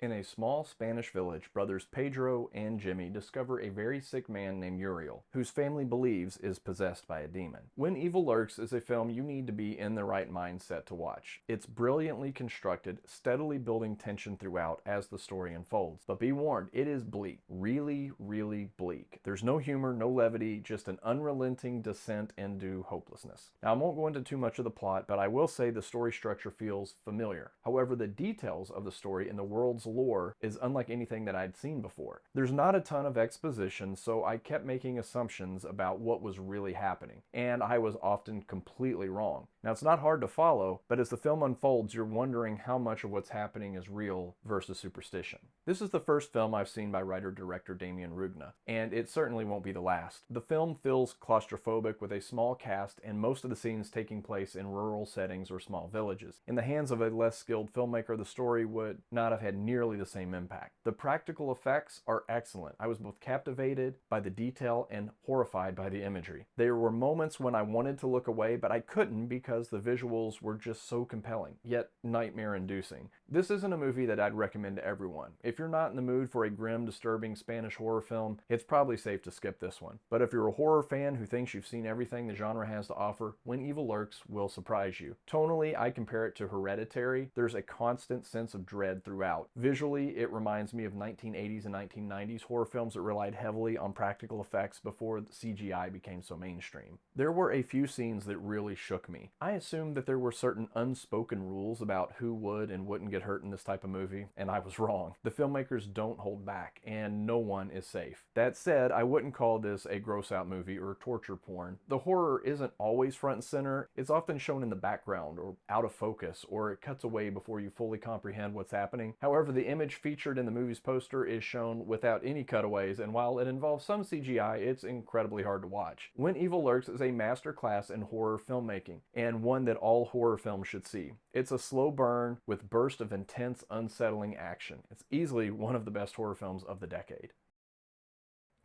In a small Spanish village, brothers Pedro and Jimmy discover a very sick man named Uriel, whose family believes is possessed by a demon. When Evil Lurks is a film you need to be in the right mindset to watch. It's brilliantly constructed, steadily building tension throughout as the story unfolds. But be warned, it is bleak. Really, really bleak. There's no humor, no levity, just an unrelenting descent into hopelessness. Now, I won't go into too much of the plot, but I will say the story structure feels familiar. However, the details of the story and the world's lore is unlike anything that I'd seen before. There's not a ton of exposition, so I kept making assumptions about what was really happening, and I was often completely wrong. Now, it's not hard to follow, but as the film unfolds, you're wondering how much of what's happening is real versus superstition. This is the first film I've seen by writer-director Demián Rugna, and it certainly won't be the last. The film feels claustrophobic with a small cast and most of the scenes taking place in rural settings or small villages. In the hands of a less skilled filmmaker, the story would not have had nearly the same impact. The practical effects are excellent. I was both captivated by the detail and horrified by the imagery. There were moments when I wanted to look away, but I couldn't because the visuals were just so compelling, yet nightmare-inducing. This isn't a movie that I'd recommend to everyone. If you're not in the mood for a grim, disturbing Spanish horror film, it's probably safe to skip this one. But if you're a horror fan who thinks you've seen everything the genre has to offer, When Evil Lurks will surprise you. Tonally, I compare it to Hereditary. There's a constant sense of dread throughout. Visually, it reminds me of 1980s and 1990s horror films that relied heavily on practical effects before CGI became so mainstream. There were a few scenes that really shook me. I assumed that there were certain unspoken rules about who would and wouldn't get hurt in this type of movie, and I was wrong. The filmmakers don't hold back, and no one is safe. That said, I wouldn't call this a gross-out movie or torture porn. The horror isn't always front and center. It's often shown in the background or out of focus, or it cuts away before you fully comprehend what's happening. However, the image featured in the movie's poster is shown without any cutaways, and while it involves some CGI, it's incredibly hard to watch. When Evil Lurks is a masterclass in horror filmmaking, and one that all horror films should see. It's a slow burn with bursts of intense, unsettling action. It's easily one of the best horror films of the decade.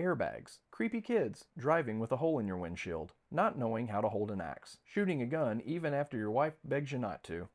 Airbags, creepy kids, driving with a hole in your windshield, not knowing how to hold an axe, shooting a gun even after your wife begs you not to,